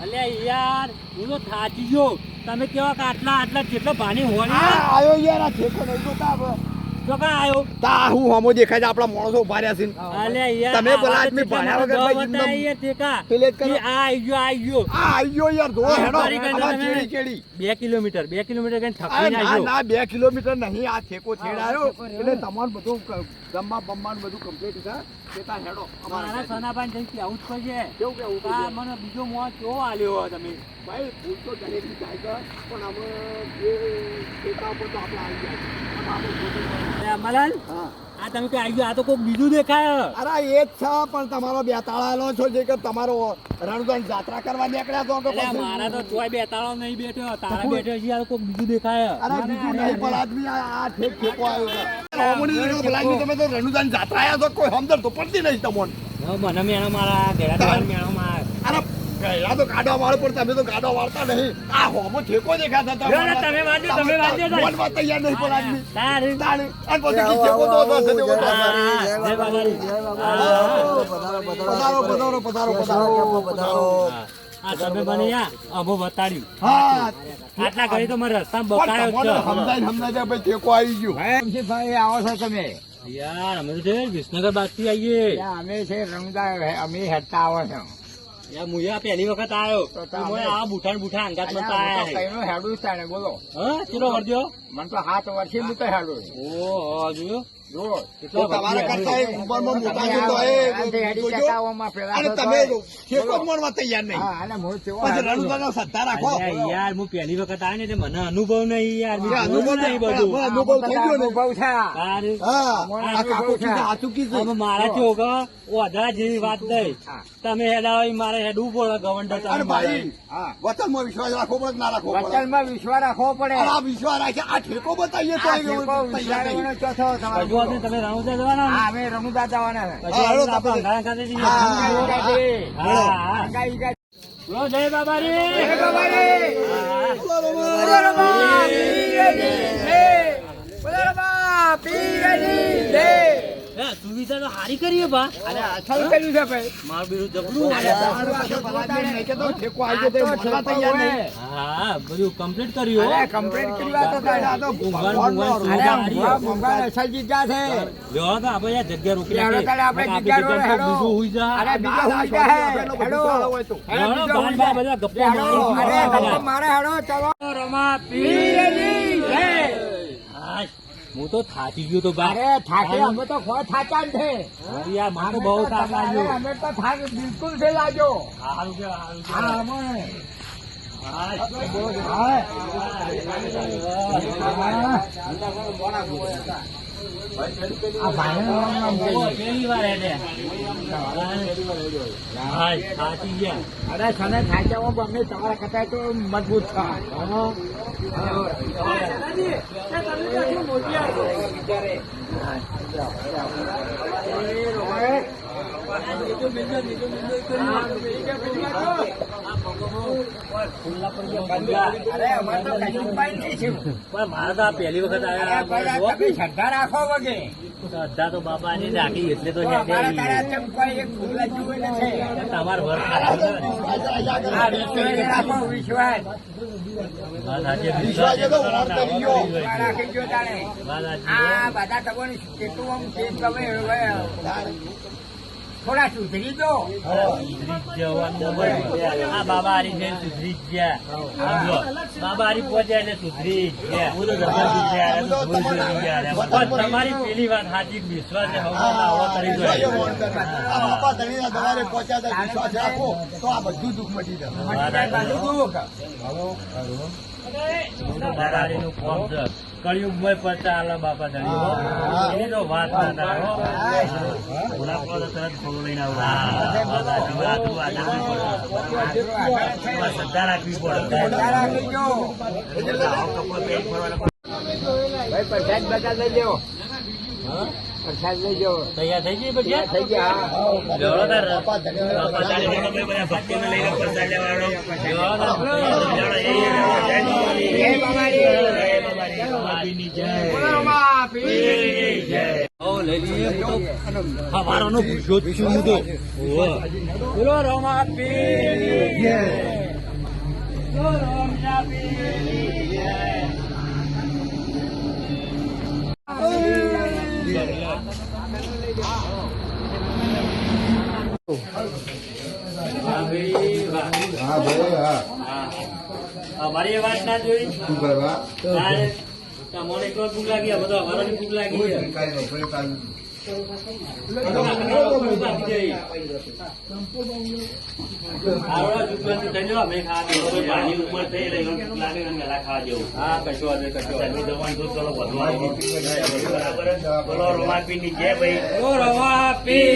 અલ્યા યાર હું તો થાકી ગયો. તમે કેવા કે આટલા જેટલો ભાની હોય આયો યાર આ ઠેકો નહીં જોતા હવે. તો કા આયો તા હું હમો દેખાય છે આપણા માણસો ઉભા રહ્યા છે. અલ્યા યાર તમે પેલા આદમી ભાણ્યા વગર ભાઈ બતાઈએ ઠેકા પેલે જ કરો. કે આ આયો આ આયો યાર જો હેડો મારી કઈ અમાર તમે- ચેડી ચેડી 2 કિલોમીટર કઈ આ થકી ના આવ્યો. ના 2 કિલોમીટર નહીં આ ઠેકો છેડાયો એટલે તમારું બધું જમવા બમવાનું બધું કમ્પ્લીટ છે તેતા હેડો મારા સનાભાઈ જઈથી આવું જ પડશે. કેવું કેવું આ મને બીજો મોહ કેવો આલ્યો તમે. ભાઈ ભૂલ તો દરેકની થાય છે પણ અમે જે ઠેકા ઉપર તો આપણે આવી ગયા છે. આપણે ખોટું અલ્યા મલાલ હા આ તમે કે આવ્યો આ તો કોઈક બીજું દેખાય. અરે એ જ છે પણ તમારો બે તાળાનો છો જે કે તમારો રણુદાન જાત્રા કરવા નીકળ્યા તો કે અલ્યા મારા તો તોય બેતાળો નહીં બેઠો તારા બેઠો છે. આ તો કોઈક બીજું દેખાય. અરે બીજું નહીં પણ આદમી આ ઠેક ઠેકો આવ્યો છે હોમણી જગ્યા બોલાવી તમે તો રણુદાન જાત્રા આવ્યા છો કોઈ સમજણ તો પડતી નહીં તમને મને મેણો મારા ઘેરા મેણો માર. અરે પહેલા તો ગાડો વાળો પણ તમે તો ગાડો વાળતા નહીં આ હોમો ઠેકો દેખાતા તમે વાંચો, તમે વાંચો. બોલવા તૈયાર નહીં પણ આદમી તારે તાણે અને પછી કી ઠેકો તો હશે તેવો તો હશે. જય બાબારી. પધારો પધારો પધારો પધારો. આ તમે મને યા અમો બતાડ્યું. હા આટલા ઘડી તો મારે રસ્તામાં પણ બકાયો તમને સમજાય ભાઈ ઠેકો આવી ગયો ભાઈ આવો છો તમે છે યાર. અમે તો છે વિસનગર બાજથી આવીએ. અમે છે રમદા અમે હેડતા આવો છો યાર મુયા પહેલી વખત આવ્યો તો તો મને આ બુઠા અંગાત માં આયા. કઈનો હેડું છે ને બોલો હા ચલો વર્દ્યો. મને તો 7 વર્ષે હું તો હેડું ઓહો જોયો જો તો તમારા કરતા એ ઉંમરમાં મોટા છે તો હેડી જોજો. ચકાવવામાં પેલા અને તો તમે તો- ઠેકો જ મળવા તૈયાર નહીં હા અને હું કેવો પછી હેડું છું. રણુદાનો સત્તા રાખો અલ્યા યાર હું પહેલી વખત આવ્યો ને એટલે મને અનુભવ નહીં યાર. મેં એ અનુભવ જોયું નહીં બધું. પણ અનુભવ થઈ ગયો ને. અનુભવ છે તારે હા મને આ કાકો અનુભવ છે. કીધું સાચું કીધું. હવે મારા કેવો કે ઓધરા જેવી વાત નહીં. હા. તમે હેડાવો મારે હેડવું પડે ગવંડર અરે તમે ભાઈ હા વચનમાં વિશ્વાસ રાખવો પડે કે ના રાખવો પડે વચનમાં વિશ્વાસ રાખવો પડે અરે આ વિશ્વાસ રાખે આ ઠેકો બતાવીએ તો આ એ ઠેકો તૈયાર નહીં. વિશ્વાસનો ચોથો તમારો હજુ આપણે તમે રણુજા જવાના ને? હા અમે રમુદા જવાના છે હજુ હા, હેડો આપણે તમે. અંધારા ખાતે જઈએ. હા. હા, હા. અંગાઈ ગઈ. બોલો જય બાબારી. જય બાબારી. હા. બોલો રમા પીરની જય. બોલો રમા પીરની જય. હે, સુવિધા તો સારી કરી હે બા. અરે અસલ કર્યું છે ભાઈ મારું બીજું જબરું. અરે, તારું પાછળ ભલાદમી નહીં કે તો ઠેકો આવી જાય તો મળવા તૈયાર નહીં. હા બધું કમ્પ્લીટ કર્યું હો. અરે કમ્પ્લીટ કરવા તો કાંઈ. આ તો ભગવાન અરે ભગવાન ભગવાન અસલ જગ્યા છે જો તો આપણે યાર જગ્યા રોકી હેડો તારે આપણે જગ્યા રોડ હેડો. બીજું હુઈ જા. અરે બીજો આ હુઈ જા હે. પેલો બધું હેડો. ચાલો હોય તો. હેડો, હેડો, બીજો હુઈ જા. બધા ગપ્પા હેડો. મારી. અરે ગપ્પા મારે હેડો ચલો રમા પીરની જય. હા, હું તો થાકી ગયો તો બા. અરે થાકે અમે તો ખો થાચા જ છે અરે યાર મને તો બહુ થાક લાગ્યો. અમે તો થાક બિલકુલ છે લાગ્યો સારું છે, સારું છે. હા અમે હા. આ ભાઈનું નામ કહીએ. પહેલી વાર હેડે. હા, થાકી ગયા. અરે સને થાક્યા ગમે તમારા કરતા તો મજબૂત થાય અરે અમારે તો કશું ઉપાય નહીં છે પણ મારે તો આ પહેલી વખત અરે આવ્યા. ભાઈ આ તમે શ્રદ્ધા રાખો વગે શ્રદ્ધા તો બાપાની રાખી એટલે તો અમારા હેડે. તારા ચંપા એક ફૂલ જોયું નથી તમારે વર્ક આ વિશ્વાસ રાખો વિશ્વાસ વિશ્વાસ એ તો વાર કરી ગયો. રાખી ગયો તાણે આ બધા તમને કેટલું આમ તેજ ગમે હવે થોડા સુધરી દો આ બાબા હારી છે સુધરી જ ગયા. સમજો, બાબા હારી પહોંચ્યા એટલે સુધરી જ ગયા. હું તો જબરદસ્ત ગયા, તો ભૂલ થઈ ગયા. પણ તમારી પેલી વાત સાચી વિશ્વાસ છે. હવે આવો કરી દો. વિશ્વાસ એ વાર કરે. આ બાપા ધણીના દવારે પહોંચ્યા હતા, વિશ્વાસ રાખો તો આ બધું દુઃખ મટી જશે. બાબારીનું ફોર્મ છે. કળિયુગમાં પડતા આલા બાપા ધણી. એની તો વાત ના કરો. ભૂલા પડો તો તરત ખોલું લઈને આવું. શ્રદ્ધા રાખવી પડે. રાખી ગયો ભાઈ પ્રસાદ બસાદ લઈ લેવો પ્રસાદ લઈ જવો તૈયાર થઈ ગઈ પછી થઈ ગયા લેવડો તાર. બાપા ધણીના બાપા તારે તો બધા ભક્તોને લઈને પ્રસાદ લેવાનો. લેવડો તાર. જય બાબારી. જય બાબારી. બાબારીની જય. બોલો રમા પીરની જય. હો, લઈ લઈએ. હું તો હવારોનો ભૂખ્યો જ છું હું તો. બોલો રમા પીરની જય. રોમના પીરની જય. વાહ ભાઈ, વાહ. હા ભાઈ હા હા. અમારી એ વાત ના જોઈ શું કરવા તારે તમને એકલો જ ભૂખ લાગી આ બધો અમારાની ભૂખ લાગી છે. આરોડા દુકાનથી થઈ જાઓ, અમે ખાવા દો. નાની ઉંમર થઈ રહી હોય, ભૂખ લાગે ને વહેલા ખાવા જેવું. હા, કશો વાંધો નહીં, કશો વાંધો નહીં. દવાનું દૂધ ચલો બધું આવો. બરાબર જ? બોલો રમાપીરની જય ભાઈ. બોલો રમાપી.